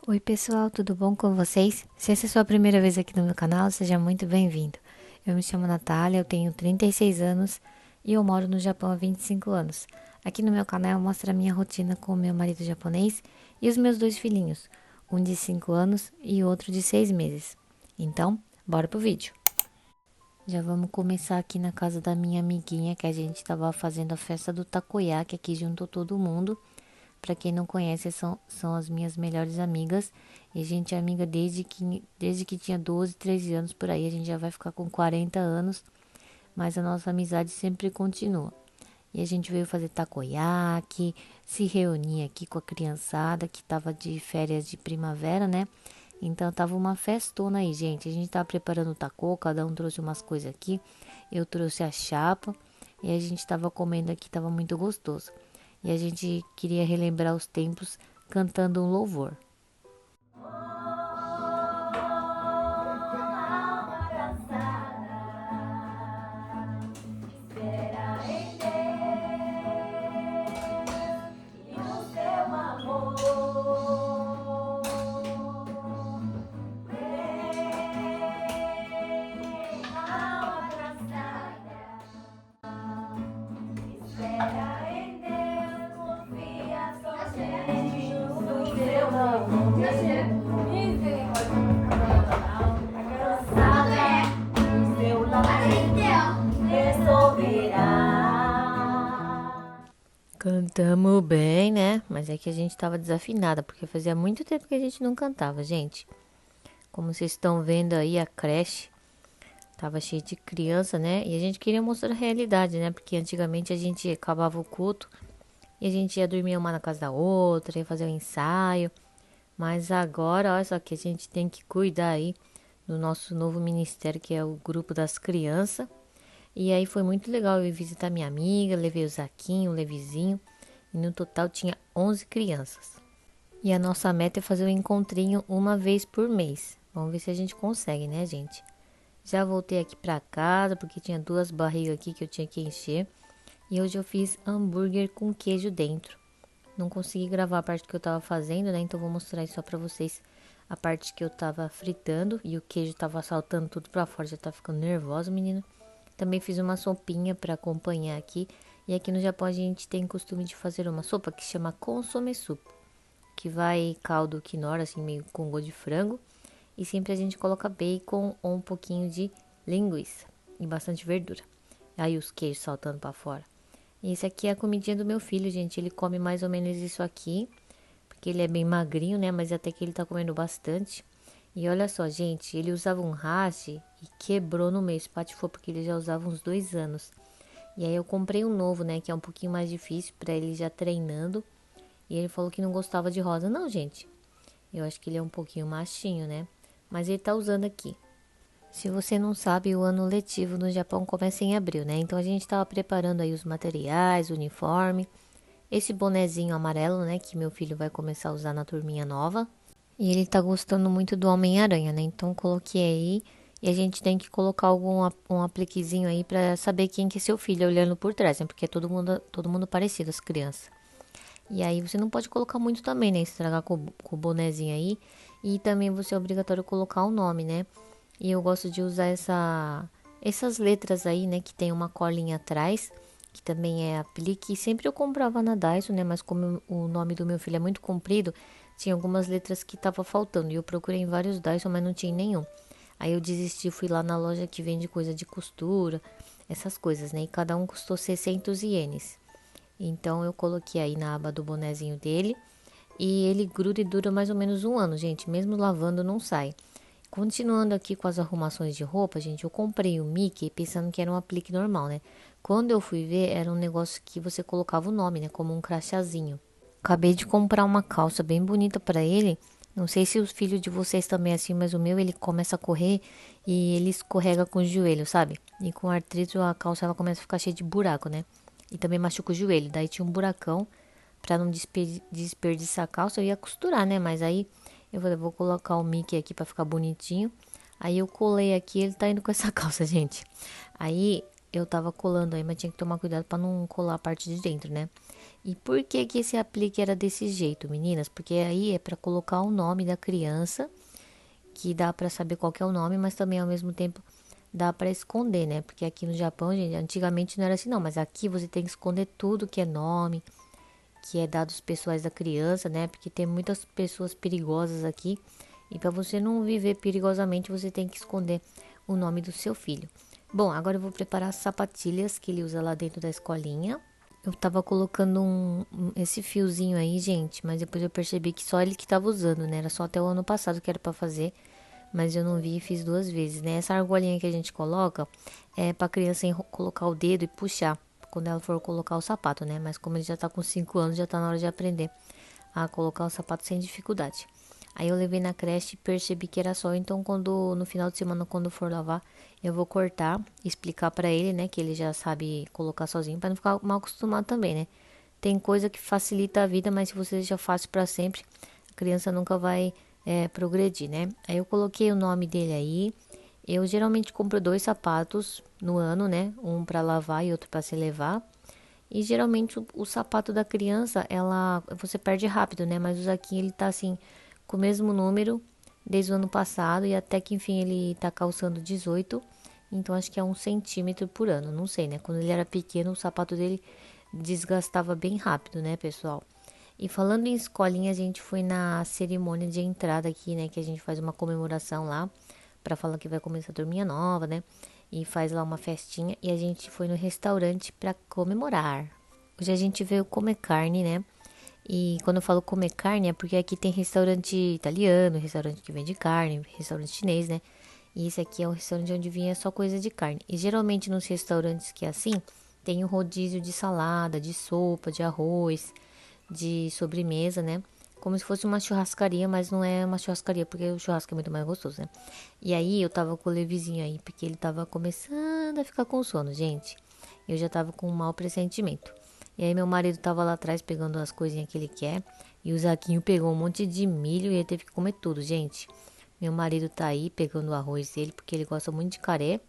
Oi pessoal, tudo bom com vocês? Se essa é a sua primeira vez aqui no meu canal, seja muito bem-vindo. Eu me chamo Natália, eu tenho 36 anos e eu moro no Japão há 25 anos. Aqui no meu canal eu mostro a minha rotina com o meu marido japonês e os meus dois filhinhos, um de 5 anos e outro de 6 meses. Então, bora pro vídeo. Já vamos começar aqui na casa da minha amiguinha, que a gente estava fazendo a festa do takoyaki, aqui juntou todo mundo. Para quem não conhece, são as minhas melhores amigas. E a gente é amiga desde que tinha 12, 13 anos por aí. A gente já vai ficar com 40 anos. Mas a nossa amizade sempre continua. E a gente veio fazer takoyaki, se reunir aqui com a criançada que tava de férias de primavera, né? Então tava uma festona aí, gente. A gente tava preparando o taco, cada um trouxe umas coisas aqui. Eu trouxe a chapa e a gente tava comendo aqui, tava muito gostoso. E a gente queria relembrar os tempos cantando um louvor. Cantamos bem, né? Mas é que a gente tava desafinada, porque fazia muito tempo que a gente não cantava, gente. Como vocês estão vendo aí, a creche tava cheia de criança, né? E a gente queria mostrar a realidade, né? Porque antigamente a gente acabava o culto e a gente ia dormir uma na casa da outra, ia fazer um ensaio. Mas agora, olha só que a gente tem que cuidar aí do nosso novo ministério, que é o grupo das crianças. E aí foi muito legal eu ir visitar minha amiga, levei o Zaquinho, o Levizinho. E no total tinha 11 crianças. E a nossa meta é fazer um encontrinho uma vez por mês. Vamos ver se a gente consegue, né, gente? Já voltei aqui pra casa porque tinha duas barrigas aqui que eu tinha que encher. E hoje eu fiz hambúrguer com queijo dentro. Não consegui gravar a parte que eu tava fazendo, né? Então vou mostrar aí só pra vocês a parte que eu tava fritando e o queijo tava saltando tudo pra fora. Já tá ficando nervosa, menina. Também fiz uma sopinha pra acompanhar aqui. E aqui no Japão a gente tem costume de fazer uma sopa que chama consome soup, que vai caldo quinoa, assim, meio com gosto de frango. E sempre a gente coloca bacon ou um pouquinho de linguiça e bastante verdura. Aí os queijos saltando pra fora. E esse aqui é a comidinha do meu filho, gente. Ele come mais ou menos isso aqui, porque ele é bem magrinho, né? Mas até que ele tá comendo bastante. E olha só, gente, ele usava um hash e quebrou no meio, espatifou, porque ele já usava uns 2 anos. E aí eu comprei um novo, né, que é um pouquinho mais difícil pra ele já treinando. E ele falou que não gostava de rosa. Não, gente, eu acho que ele é um pouquinho machinho, né? Mas ele tá usando aqui. Se você não sabe, o ano letivo no Japão começa em abril, né? Então a gente tava preparando aí os materiais, o uniforme. Esse bonezinho amarelo, né, que meu filho vai começar a usar na turminha nova. E ele tá gostando muito do Homem-Aranha, né? Então coloquei aí. E a gente tem que colocar um apliquezinho aí pra saber quem que é seu filho olhando por trás, né? Porque é todo mundo parecido, as crianças. E aí você não pode colocar muito também, né? Estragar com o bonezinho aí. E também você é obrigatório colocar o nome, né? E eu gosto de usar essas letras aí, né? Que tem uma colinha atrás, que também é aplique. E sempre eu comprava na Daiso, né? Mas como o nome do meu filho é muito comprido, tinha algumas letras que tava faltando. E eu procurei em vários Daiso, mas não tinha nenhum. Aí eu desisti, fui lá na loja que vende coisa de costura, essas coisas, né? E cada um custou 600 ienes. Então eu coloquei aí na aba do bonezinho dele. E ele gruda e dura mais ou menos um ano, gente. Mesmo lavando, não sai. Continuando aqui com as arrumações de roupa, gente, eu comprei o Mickey pensando que era um aplique normal, né? Quando eu fui ver, era um negócio que você colocava o nome, né? Como um crachazinho. Acabei de comprar uma calça bem bonita para ele. Não sei se os filhos de vocês também é assim, mas o meu ele começa a correr e ele escorrega com o joelho, sabe? E com artrite a calça ela começa a ficar cheia de buraco, né? E também machuca o joelho. Daí tinha um buracão para não desperdiçar a calça. Eu ia costurar, né? Mas aí eu falei, vou colocar o Mickey aqui para ficar bonitinho. Aí eu colei aqui, ele tá indo com essa calça, gente. Aí eu tava colando aí, mas tinha que tomar cuidado pra não colar a parte de dentro, né? E por que que esse aplique era desse jeito, meninas? Porque aí é pra colocar o nome da criança, que dá pra saber qual que é o nome, mas também ao mesmo tempo dá pra esconder, né? Porque aqui no Japão, gente, antigamente não era assim não, mas aqui você tem que esconder tudo que é nome, que é dados pessoais da criança, né? Porque tem muitas pessoas perigosas aqui. E para você não viver perigosamente, você tem que esconder o nome do seu filho. Bom, agora eu vou preparar as sapatilhas que ele usa lá dentro da escolinha. Eu tava colocando esse fiozinho aí, gente, mas depois eu percebi que só ele que tava usando, né? Era só até o ano passado que era para fazer, mas eu não vi e fiz 2 vezes, né? Essa argolinha que a gente coloca é para criança colocar o dedo e puxar quando ela for colocar o sapato, né? Mas como ele já tá com 5 anos, já tá na hora de aprender a colocar o sapato sem dificuldade. Aí eu levei na creche e percebi que era só, então quando no final de semana quando for lavar, eu vou cortar, explicar pra ele, né, que ele já sabe colocar sozinho para não ficar mal acostumado também, né? Tem coisa que facilita a vida, mas se você deixa fácil para sempre, a criança nunca vai progredir, né? Aí eu coloquei o nome dele aí. Eu geralmente compro 2 sapatos no ano, né? Um para lavar e outro para se levar. E geralmente o sapato da criança, você perde rápido, né? Mas o Zaquinho, ele tá assim, com o mesmo número desde o ano passado e até que enfim ele tá calçando 18. Então acho que é 1 centímetro por ano, não sei, né? Quando ele era pequeno, o sapato dele desgastava bem rápido, né, pessoal? E falando em escolinha, a gente foi na cerimônia de entrada aqui, né? Que a gente faz uma comemoração lá para falar que vai começar a turminha nova, né? E faz lá uma festinha e a gente foi no restaurante para comemorar. Hoje a gente veio comer carne, né? E quando eu falo comer carne é porque aqui tem restaurante italiano, restaurante que vende carne, restaurante chinês, né? E esse aqui é um restaurante onde vinha só coisa de carne. E geralmente nos restaurantes que é assim, tem um rodízio de salada, de sopa, de arroz, de sobremesa, né? Como se fosse uma churrascaria, mas não é uma churrascaria, porque o churrasco é muito mais gostoso, né? E aí eu tava com o Levizinho aí, porque ele tava começando a ficar com sono, gente. Eu já tava com um mau pressentimento. E aí meu marido tava lá atrás pegando as coisinhas que ele quer. E o Zaquinho pegou um monte de milho e ele teve que comer tudo, gente. Meu marido tá aí pegando o arroz dele, porque ele gosta muito de caré.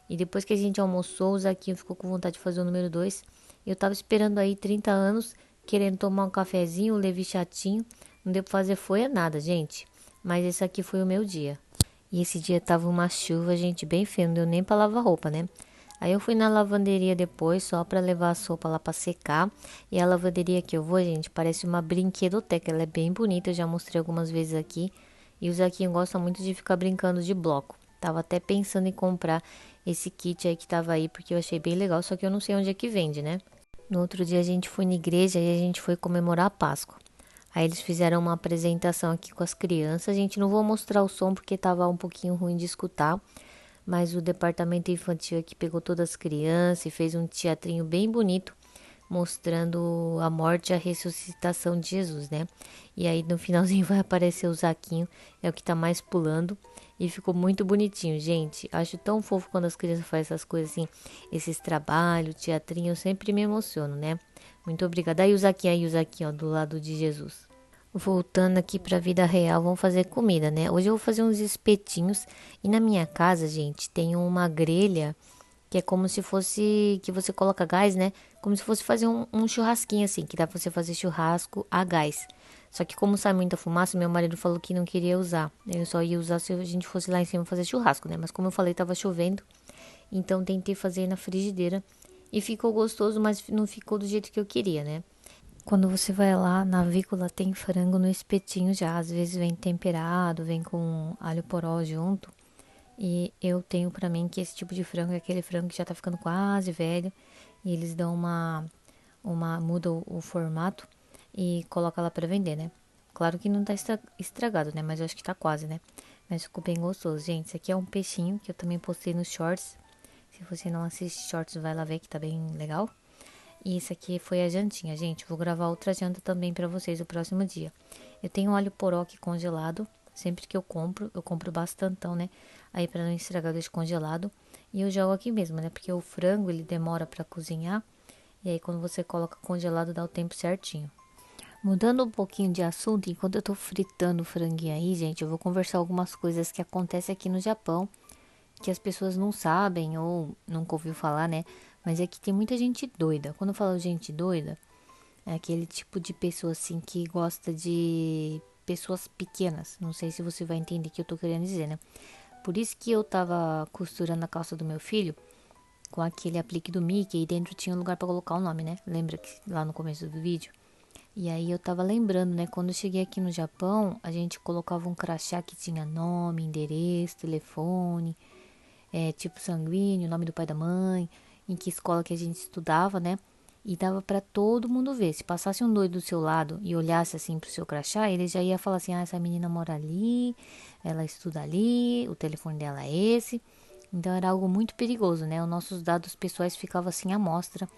E depois que a gente almoçou, o Zaquinho ficou com vontade de fazer o número 2. Eu tava esperando aí 30 anos, querendo tomar um cafezinho, o Levi chatinho. Não deu pra fazer foi nada, gente. Mas esse aqui foi o meu dia. E esse dia tava uma chuva, gente, bem feia, não deu nem pra lavar roupa, né? Aí eu fui na lavanderia depois, só pra levar a sopa lá pra secar. E a lavanderia que eu vou, gente, parece uma brinquedoteca. Ela é bem bonita, eu já mostrei algumas vezes aqui. E o Zaquinho gosta muito de ficar brincando de bloco. Tava até pensando em comprar esse kit aí que tava aí, porque eu achei bem legal, só que eu não sei onde é que vende, né? No outro dia a gente foi na igreja e a gente foi comemorar a Páscoa. Aí eles fizeram uma apresentação aqui com as crianças. A gente não vou mostrar o som porque tava um pouquinho ruim de escutar, mas o departamento infantil aqui pegou todas as crianças e fez um teatrinho bem bonito mostrando a morte e a ressuscitação de Jesus, né? E aí no finalzinho vai aparecer o Zaquinho, é o que tá mais pulando. E ficou muito bonitinho, gente. Acho tão fofo quando as crianças fazem essas coisas assim, esses trabalhos, teatrinho, eu sempre me emociono, né? Muito obrigada. Aí o Zaquinho, ó, do lado de Jesus. Voltando aqui pra vida real, vamos fazer comida, né? Hoje eu vou fazer uns espetinhos. E na minha casa, gente, tem uma grelha que é como se fosse, que você coloca gás, né? Como se fosse fazer um churrasquinho assim, que dá pra você fazer churrasco a gás. Só que como sai muita fumaça, meu marido falou que não queria usar. Eu só ia usar se a gente fosse lá em cima fazer churrasco, né? Mas como eu falei, tava chovendo, então tentei fazer na frigideira. E ficou gostoso, mas não ficou do jeito que eu queria, né? Quando você vai lá na avícola, tem frango no espetinho já. Às vezes vem temperado, vem com alho poró junto. E eu tenho pra mim que esse tipo de frango é aquele frango que já tá ficando quase velho. E eles dão muda o formato e coloca lá pra vender, né? Claro que não tá estragado, né? Mas eu acho que tá quase, né? Mas ficou bem gostoso. Gente, esse aqui é um peixinho que eu também postei nos shorts. Se você não assiste shorts, vai lá ver que tá bem legal. E isso aqui foi a jantinha, gente. Vou gravar outra janta também pra vocês o próximo dia. Eu tenho óleo poró aqui congelado. Sempre que eu compro bastantão, né? Aí pra não estragar, eu deixo congelado. E eu jogo aqui mesmo, né? Porque o frango, ele demora pra cozinhar. E aí quando você coloca congelado, dá o tempo certinho. Mudando um pouquinho de assunto, enquanto eu tô fritando o franguinho aí, gente, eu vou conversar algumas coisas que acontecem aqui no Japão, que as pessoas não sabem ou nunca ouviu falar, né? Mas é que tem muita gente doida. Quando eu falo gente doida, é aquele tipo de pessoa assim que gosta de pessoas pequenas. Não sei se você vai entender o que eu tô querendo dizer, né? Por isso que eu tava costurando a calça do meu filho com aquele aplique do Mickey e dentro tinha um lugar para colocar o nome, né? Lembra que lá no começo do vídeo? E aí eu tava lembrando, né? Quando eu cheguei aqui no Japão, a gente colocava um crachá que tinha nome, endereço, telefone, tipo sanguíneo, nome do pai e da mãe, em que escola que a gente estudava, né? E dava para todo mundo ver. Se passasse um doido do seu lado e olhasse assim pro seu crachá, ele já ia falar assim: ah, essa menina mora ali, ela estuda ali, o telefone dela é esse. Então era algo muito perigoso, né? Os nossos dados pessoais ficavam assim à mostra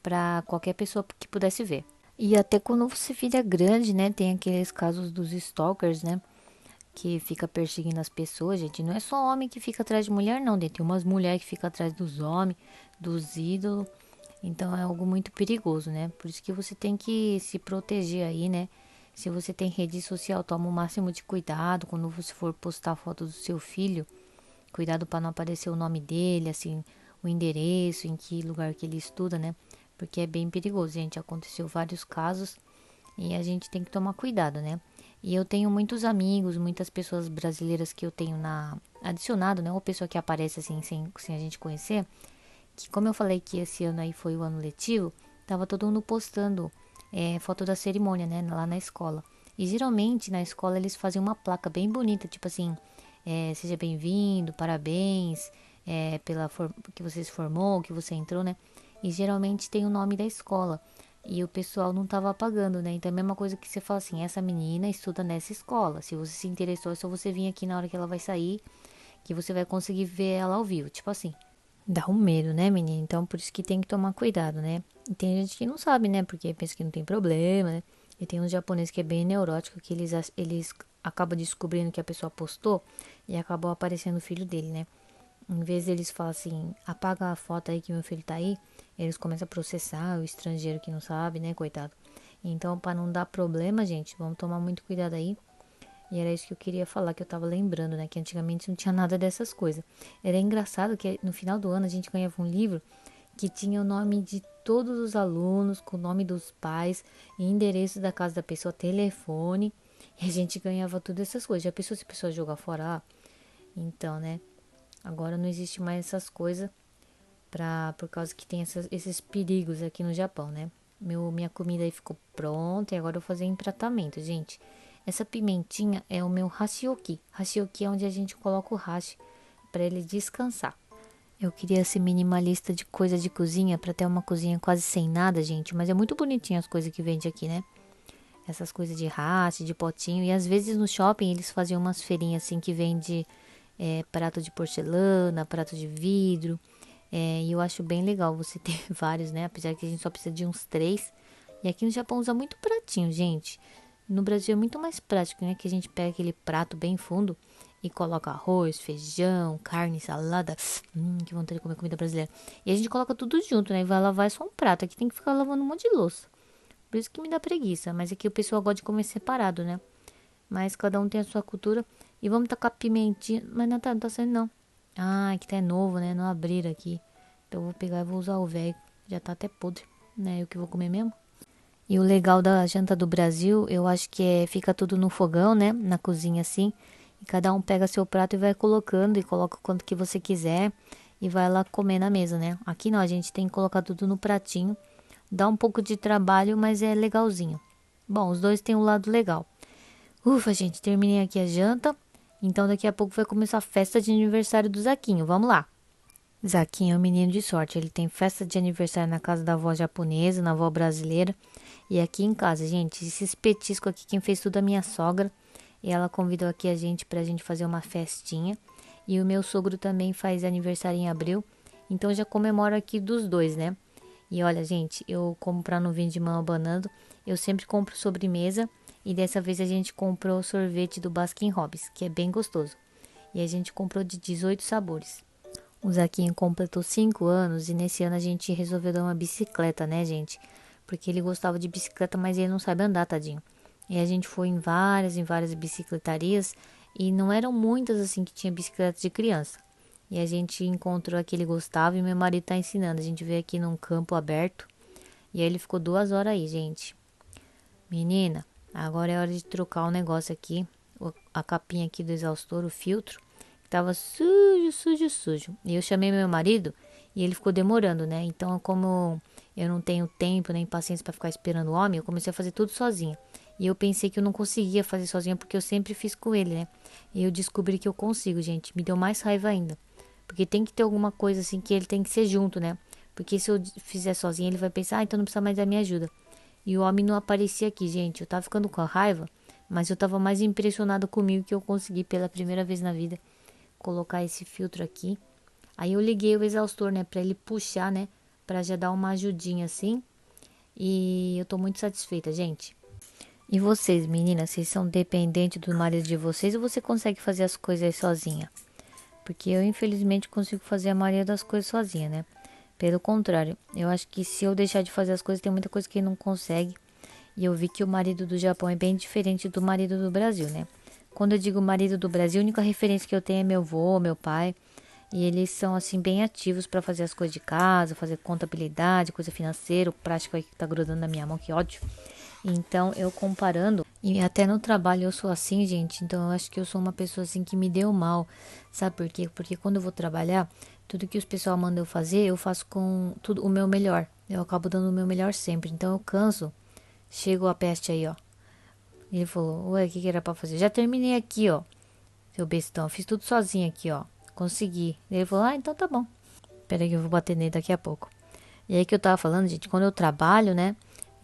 para qualquer pessoa que pudesse ver. E até quando você vira grande, né? Tem aqueles casos dos stalkers, né? Que fica perseguindo as pessoas, gente. Não é só homem que fica atrás de mulher, não. Tem umas mulheres que ficam atrás dos homens, dos ídolos. Então é algo muito perigoso, né? Por isso que você tem que se proteger aí, né? Se você tem rede social, toma o máximo de cuidado quando você for postar foto do seu filho. Cuidado para não aparecer o nome dele, assim, o endereço, em que lugar que ele estuda, né? Porque é bem perigoso, gente. Aconteceu vários casos e a gente tem que tomar cuidado, né? E eu tenho muitos amigos, muitas pessoas brasileiras que eu tenho na adicionado, né? Ou pessoa que aparece assim sem a gente conhecer, que como eu falei que esse ano aí foi o ano letivo, tava todo mundo postando foto da cerimônia, né? Lá na escola. E geralmente na escola eles fazem uma placa bem bonita, tipo assim, seja bem-vindo, parabéns, que você se formou, que você entrou, né? E geralmente tem o nome da escola. E o pessoal não tava apagando, né? Então é a mesma coisa que você fala assim, essa menina estuda nessa escola. Se você se interessou, é só você vir aqui na hora que ela vai sair, que você vai conseguir ver ela ao vivo. Tipo assim. Dá um medo, né, menina? Então por isso que tem que tomar cuidado, né? E tem gente que não sabe, né? Porque pensa que não tem problema, né? E tem uns japoneses que é bem neurótico, que eles acabam descobrindo que a pessoa postou e acabou aparecendo o filho dele, né? Em vez deles falar assim, apaga a foto aí que meu filho tá aí, eles começam a processar o estrangeiro que não sabe, né, coitado. Então, para não dar problema, gente, vamos tomar muito cuidado aí. E era isso que eu queria falar, que eu tava lembrando, né, que antigamente não tinha nada dessas coisas. Era engraçado que no final do ano a gente ganhava um livro que tinha o nome de todos os alunos, com o nome dos pais, endereço da casa da pessoa, telefone, e a gente ganhava todas essas coisas. Já pensou se a pessoa jogar fora lá? Então, né? Agora não existe mais essas coisas por causa que tem esses perigos aqui no Japão, né? Minha comida aí ficou pronta e agora eu vou fazer empratamento, gente. Essa pimentinha é o meu hashioki. Hashioki é onde a gente coloca o hashi para ele descansar. Eu queria ser minimalista de coisa de cozinha para ter uma cozinha quase sem nada, gente. Mas é muito bonitinho as coisas que vende aqui, né? Essas coisas de hashi, de potinho. E às vezes no shopping eles faziam umas feirinhas assim que vende prato de porcelana, prato de vidro. E eu acho bem legal você ter vários, né? Apesar que a gente só precisa de uns três. E aqui no Japão usa muito pratinho, gente. No Brasil é muito mais prático, né? Que a gente pega aquele prato bem fundo e coloca arroz, feijão, carne, salada. Que vontade de comer comida brasileira. E a gente coloca tudo junto, né? E vai lavar só um prato. Aqui tem que ficar lavando um monte de louça. Por isso que me dá preguiça. Mas aqui o pessoal gosta de comer separado, né? Mas cada um tem a sua cultura. E vamos tacar pimentinha. Mas não tá saindo não. Ah, que tá novo, né? Não abriram aqui. Então eu vou pegar e vou usar o velho. Já tá até podre, né? Eu que vou comer mesmo. E o legal da janta do Brasil, eu acho que fica tudo no fogão, né? Na cozinha assim. E cada um pega seu prato e vai colocando. E coloca o quanto que você quiser. E vai lá comer na mesa, né? Aqui não, a gente tem que colocar tudo no pratinho. Dá um pouco de trabalho, mas é legalzinho. Bom, os dois têm um lado legal. Ufa, gente, terminei aqui a janta. Então daqui a pouco vai começar a festa de aniversário do Zaquinho. Vamos lá. Zaquinho é um menino de sorte. Ele tem festa de aniversário na casa da avó japonesa, na avó brasileira. E aqui em casa, gente, esse petisco aqui, quem fez tudo é a minha sogra. E ela convidou aqui a gente pra gente fazer uma festinha. E o meu sogro também faz aniversário em abril. Então já comemoro aqui dos dois, né? E olha, gente, eu como pra não vir de mão abanando, eu sempre compro sobremesa. E dessa vez a gente comprou o sorvete do Baskin Robbins, que é bem gostoso. E a gente comprou de 18 sabores. O Zaquinho completou 5 anos e nesse ano a gente resolveu dar uma bicicleta, né, gente? Porque ele gostava de bicicleta, mas ele não sabe andar, tadinho. E a gente foi em várias bicicletarias e não eram muitas assim que tinha bicicleta de criança. E a gente encontrou a que ele gostava e meu marido tá ensinando. A gente veio aqui num campo aberto e aí ele ficou 2 horas aí, gente. Menina, agora é hora de trocar o negócio aqui, a capinha aqui do exaustor, o filtro, que tava sujo, sujo, sujo. E eu chamei meu marido e ele ficou demorando, né? Então, como eu não tenho tempo nem paciência para ficar esperando o homem, eu comecei a fazer tudo sozinha. E eu pensei que eu não conseguia fazer sozinha porque eu sempre fiz com ele, né? E eu descobri que eu consigo, gente. Me deu mais raiva ainda. Porque tem que ter alguma coisa assim que ele tem que ser junto, né? Porque se eu fizer sozinha, ele vai pensar, então não precisa mais da minha ajuda. E o homem não aparecia aqui, gente. Eu tava ficando com a raiva, mas eu tava mais impressionado comigo que eu consegui pela primeira vez na vida colocar esse filtro aqui. Aí eu liguei o exaustor, né, pra ele puxar, né, pra já dar uma ajudinha assim. E eu tô muito satisfeita, gente. E vocês, meninas, vocês são dependentes do marido de vocês ou você consegue fazer as coisas sozinha? Porque eu, infelizmente, consigo fazer a maioria das coisas sozinha, né? Pelo contrário, eu acho que se eu deixar de fazer as coisas, tem muita coisa que ele não consegue. E eu vi que o marido do Japão é bem diferente do marido do Brasil, né? Quando eu digo marido do Brasil, a única referência que eu tenho é meu avô, meu pai. E eles são, assim, bem ativos para fazer as coisas de casa, fazer contabilidade, coisa financeira. O prático aí que tá grudando na minha mão, que ódio. Então, eu comparando, e até no trabalho eu sou assim, gente. Então, eu acho que eu sou uma pessoa assim que me deu mal. Sabe por quê? Porque quando eu vou trabalhar, tudo que os pessoal mandam eu fazer, eu faço com tudo o meu melhor. Eu acabo dando o meu melhor sempre. Então, eu canso. Chegou a peste aí, ó. Ele falou, ué, o que era pra fazer? Já terminei aqui, ó. Seu bestão, fiz tudo sozinho aqui, ó. Consegui. Ele falou, ah, então tá bom. Peraí que eu vou bater nele daqui a pouco. E aí que eu tava falando, gente, quando eu trabalho, né?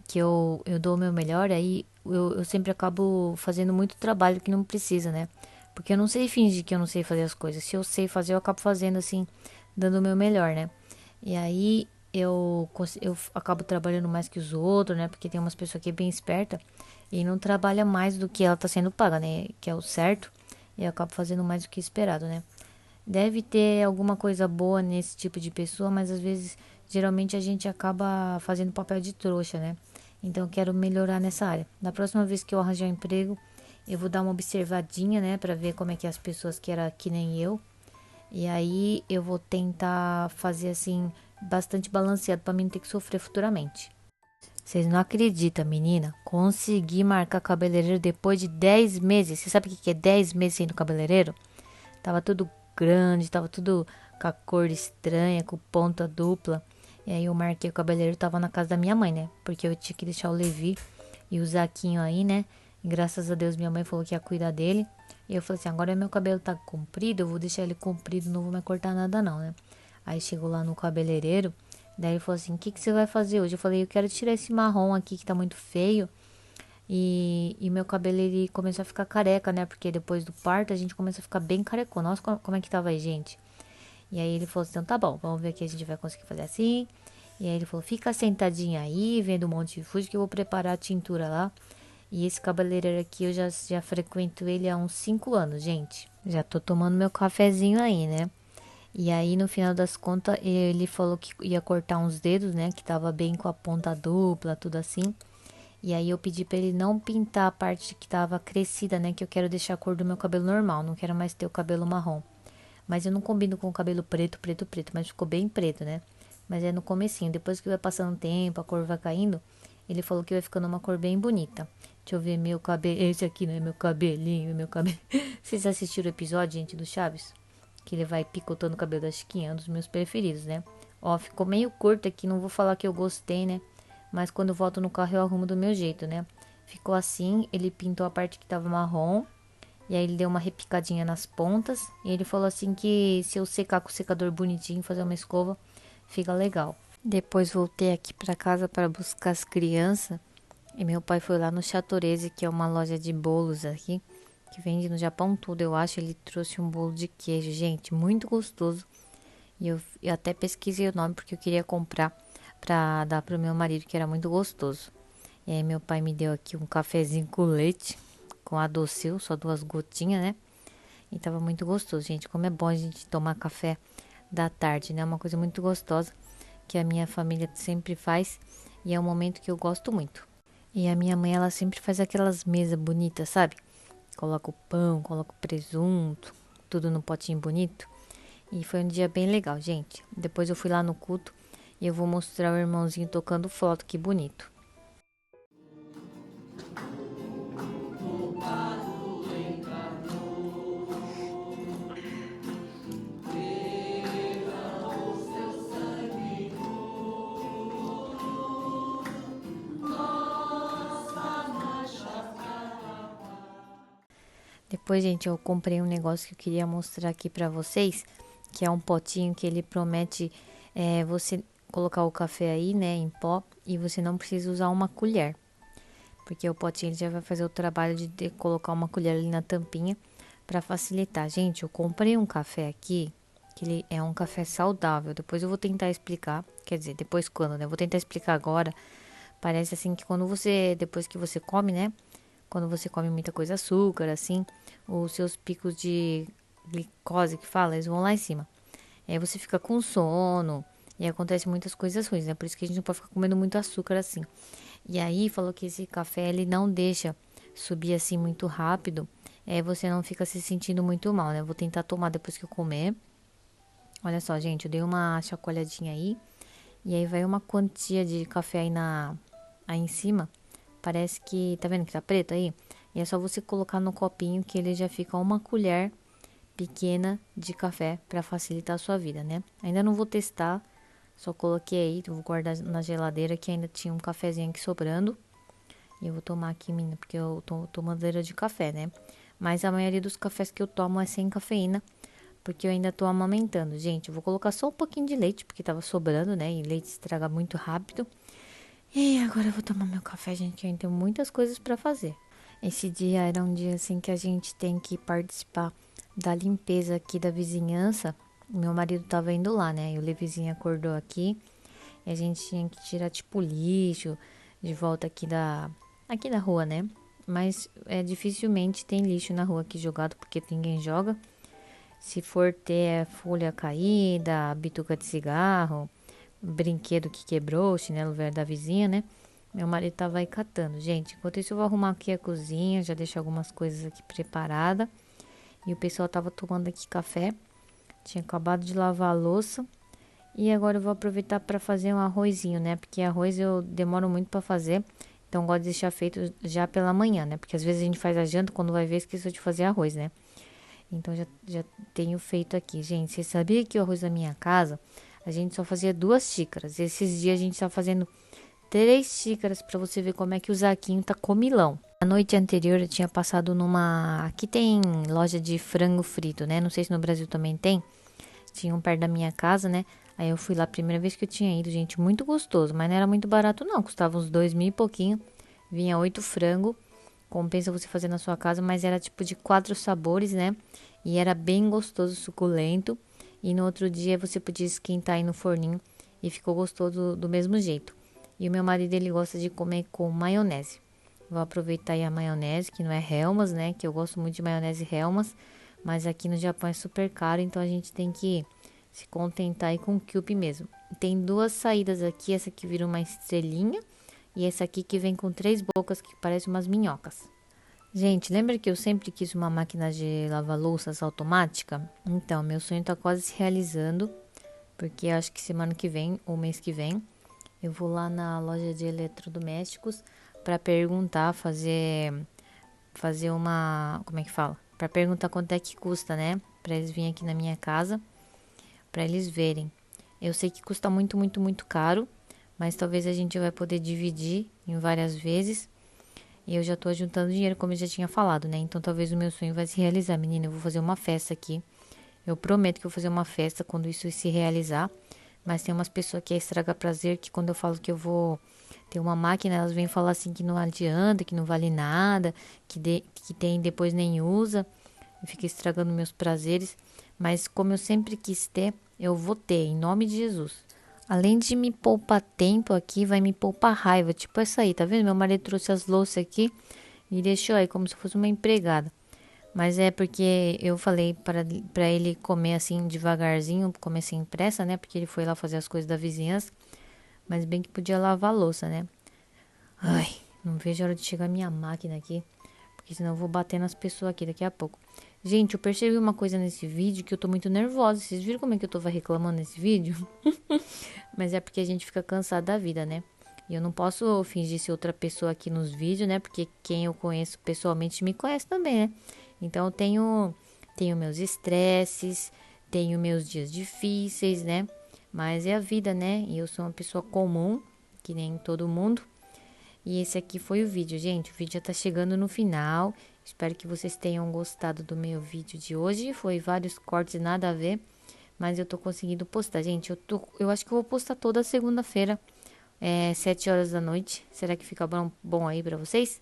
Que eu dou o meu melhor, aí eu sempre acabo fazendo muito trabalho que não precisa, né? Porque eu não sei fingir que eu não sei fazer as coisas. Se eu sei fazer, eu acabo fazendo assim, dando o meu melhor, né? E aí eu acabo trabalhando mais que os outros, né? Porque tem umas pessoas que é bem esperta e não trabalha mais do que ela tá sendo paga, né? Que é o certo. E eu acabo fazendo mais do que esperado, né? Deve ter alguma coisa boa nesse tipo de pessoa, mas às vezes, geralmente a gente acaba fazendo papel de trouxa, né? Então eu quero melhorar nessa área. Da próxima vez que eu arranjar um emprego, eu vou dar uma observadinha, né, pra ver como é que é as pessoas que era que nem eu. E aí eu vou tentar fazer assim bastante balanceado pra mim não ter que sofrer futuramente. Vocês não acreditam, menina? Consegui marcar cabeleireiro depois de 10 meses. Você sabe o que é 10 meses sem ir no cabeleireiro? Tava tudo grande, tava tudo com a cor estranha, com ponta dupla. E aí eu marquei o cabeleireiro, tava na casa da minha mãe, né? Porque eu tinha que deixar o Levi e o Zaquinho aí, né? E graças a Deus minha mãe falou que ia cuidar dele. E eu falei assim, agora meu cabelo tá comprido, eu vou deixar ele comprido, não vou mais cortar nada não, né? Aí chegou lá no cabeleireiro, daí ele falou assim, o que você vai fazer hoje? Eu falei, eu quero tirar esse marrom aqui que tá muito feio. E meu cabelo ele começou a ficar careca, né? Porque depois do parto a gente começa a ficar bem carecona. Nossa, como é que tava aí, gente? E aí ele falou assim, então tá bom, vamos ver que a gente vai conseguir fazer assim. E aí ele falou, fica sentadinha aí, vendo um monte de fujo que eu vou preparar a tintura lá. E esse cabeleireiro aqui eu já frequento ele há uns 5 anos, gente. Já tô tomando meu cafezinho aí, né? E aí no final das contas ele falou que ia cortar uns dedos, né? Que tava bem com a ponta dupla, tudo assim. E aí eu pedi pra ele não pintar a parte que tava crescida, né? Que eu quero deixar a cor do meu cabelo normal, não quero mais ter o cabelo marrom. Mas eu não combino com o cabelo preto, preto, preto, mas ficou bem preto, né? Mas é no comecinho, depois que vai passando o tempo, a cor vai caindo, ele falou que vai ficando uma cor bem bonita. Deixa eu ver meu cabelo, esse aqui não é meu cabelinho, meu cabelo. Vocês assistiram o episódio, gente, do Chaves? Que ele vai picotando o cabelo da Chiquinha, é um dos meus preferidos, né? Ó, ficou meio curto aqui, não vou falar que eu gostei, né? Mas quando eu volto no carro eu arrumo do meu jeito, né? Ficou assim, ele pintou a parte que tava marrom. E aí ele deu uma repicadinha nas pontas. E ele falou assim que se eu secar com o secador bonitinho, fazer uma escova, fica legal. Depois voltei aqui pra casa para buscar as crianças. E meu pai foi lá no Chatorese, que é uma loja de bolos aqui. Que vende no Japão tudo, eu acho. Ele trouxe um bolo de queijo, gente, muito gostoso. E eu até pesquisei o nome porque eu queria comprar pra dar pro meu marido, que era muito gostoso. E aí meu pai me deu aqui um cafezinho com leite, com adocil, só 2 gotinhas, né? E tava muito gostoso, gente. Como é bom a gente tomar café da tarde, né? Uma coisa muito gostosa que a minha família sempre faz e é um momento que eu gosto muito. E a minha mãe, ela sempre faz aquelas mesas bonitas, sabe? Coloca o pão, coloca o presunto, tudo no potinho bonito. E foi um dia bem legal, gente. Depois eu fui lá no culto e eu vou mostrar o irmãozinho tocando flauta, que bonito. Depois, gente, eu comprei um negócio que eu queria mostrar aqui pra vocês, que é um potinho que ele promete você colocar o café aí, né, em pó, e você não precisa usar uma colher. Porque o potinho ele já vai fazer o trabalho de colocar uma colher ali na tampinha para facilitar. Gente, eu comprei um café aqui, que ele é um café saudável. Depois eu vou tentar explicar, quer dizer, depois quando, né? Eu vou tentar explicar agora. Parece assim que quando você, depois que você come, né? Quando você come muita coisa açúcar, assim, os seus picos de glicose que fala, eles vão lá em cima. Aí você fica com sono e acontece muitas coisas ruins, né? Por isso que a gente não pode ficar comendo muito açúcar assim. E aí falou que esse café ele não deixa subir assim muito rápido. Você não fica se sentindo muito mal, né? Eu vou tentar tomar depois que eu comer. Olha só, gente, eu dei uma chacoalhadinha aí. E aí vai uma quantia de café aí em cima. Parece que, tá vendo que tá preto aí? E é só você colocar no copinho que ele já fica uma colher pequena de café para facilitar a sua vida, né? Ainda não vou testar, só coloquei aí, vou guardar na geladeira que ainda tinha um cafezinho aqui sobrando. E eu vou tomar aqui, menina, porque eu tô tomadeira de café, né? Mas a maioria dos cafés que eu tomo é sem cafeína, porque eu ainda tô amamentando. Gente, eu vou colocar só um pouquinho de leite, porque tava sobrando, né? E leite estraga muito rápido. E agora eu vou tomar meu café, gente, que eu ainda tenho muitas coisas para fazer. Esse dia era um dia assim que a gente tem que participar da limpeza aqui da vizinhança. Meu marido tava indo lá, né? E o Levizinho acordou aqui e a gente tinha que tirar tipo lixo de volta aqui da rua, né? Mas dificilmente tem lixo na rua aqui jogado porque ninguém joga. Se for ter folha caída, bituca de cigarro, brinquedo que quebrou, chinelo velho da vizinha, né? Meu marido tava aí catando. Gente, enquanto isso eu vou arrumar aqui a cozinha, já deixo algumas coisas aqui preparada. E o pessoal tava tomando aqui café. Tinha acabado de lavar a louça. E agora eu vou aproveitar para fazer um arrozinho, né? Porque arroz eu demoro muito para fazer. Então eu gosto de deixar feito já pela manhã, né? Porque às vezes a gente faz a janta, quando vai ver, esqueceu de fazer arroz, né? Então já tenho feito aqui. Gente, você sabia que o arroz da minha casa, a gente só fazia 2 xícaras. Esses dias a gente tá fazendo 3 xícaras para você ver como é que o Zaquinho tá comilão. A noite anterior eu tinha passado numa... Aqui tem loja de frango frito, né? Não sei se no Brasil também tem. Tinha um perto da minha casa, né? Aí eu fui lá, a primeira vez que eu tinha ido, gente, muito gostoso. Mas não era muito barato não, custava uns 2.000 e pouquinho. Vinha 8 frango. Compensa você fazer na sua casa, mas era tipo de 4 sabores, né? E era bem gostoso, suculento. E no outro dia você podia esquentar aí no forninho e ficou gostoso do mesmo jeito. E o meu marido, ele gosta de comer com maionese. Vou aproveitar aí a maionese, que não é Hellmann's, né? Que eu gosto muito de maionese Hellmann's. Mas aqui no Japão é super caro, então a gente tem que se contentar aí com o Cube mesmo. Tem 2 saídas aqui, essa que vira uma estrelinha e essa aqui que vem com 3 bocas que parecem umas minhocas. Gente, lembra que eu sempre quis uma máquina de lavar louças automática? Então, meu sonho tá quase se realizando, porque acho que semana que vem, ou mês que vem, eu vou lá na loja de eletrodomésticos para perguntar, fazer uma, como é que fala? Para perguntar quanto é que custa, né? Para eles virem aqui na minha casa, para eles verem. Eu sei que custa muito, muito, muito caro, mas talvez a gente vai poder dividir em várias vezes. E eu já tô juntando dinheiro, como eu já tinha falado, né? Então talvez o meu sonho vai se realizar, menina. Eu vou fazer uma festa aqui. Eu prometo que eu vou fazer uma festa quando isso se realizar. Mas tem umas pessoas que é estraga prazer, que quando eu falo que eu vou ter uma máquina, elas vêm falar assim que não adianta, que não vale nada, que tem e depois nem usa. E fica estragando meus prazeres. Mas como eu sempre quis ter, eu vou ter, em nome de Jesus. Além de me poupar tempo aqui, vai me poupar raiva. Tipo essa aí, tá vendo? Meu marido trouxe as louças aqui e deixou aí como se fosse uma empregada. Mas é porque eu falei para ele comer assim devagarzinho, comer sem pressa, né? Porque ele foi lá fazer as coisas da vizinhança. Mas bem que podia lavar a louça, né? Ai, não vejo a hora de chegar a minha máquina aqui. porque senão eu vou bater nas pessoas aqui daqui a pouco. Gente, eu percebi uma coisa nesse vídeo que eu tô muito nervosa. Vocês viram como é que eu tô reclamando nesse vídeo? Mas é porque a gente fica cansado da vida, né? E eu não posso fingir ser outra pessoa aqui nos vídeos, né? Porque quem eu conheço pessoalmente me conhece também, né? Então eu tenho meus estresses, tenho meus dias difíceis, né? Mas é a vida, né? E eu sou uma pessoa comum, que nem todo mundo. E esse aqui foi o vídeo, gente. O vídeo já tá chegando no final. Espero que vocês tenham gostado do meu vídeo de hoje. Foi vários cortes, nada a ver. Mas eu tô conseguindo postar, gente. Eu acho que eu vou postar toda segunda-feira, 7 horas da noite. Será que fica bom aí pra vocês?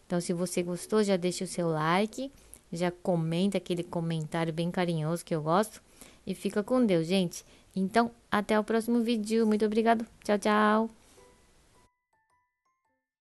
Então, se você gostou, já deixa o seu like. Já comenta aquele comentário bem carinhoso que eu gosto. E fica com Deus, gente. Então, até o próximo vídeo. Muito obrigado. Tchau, tchau.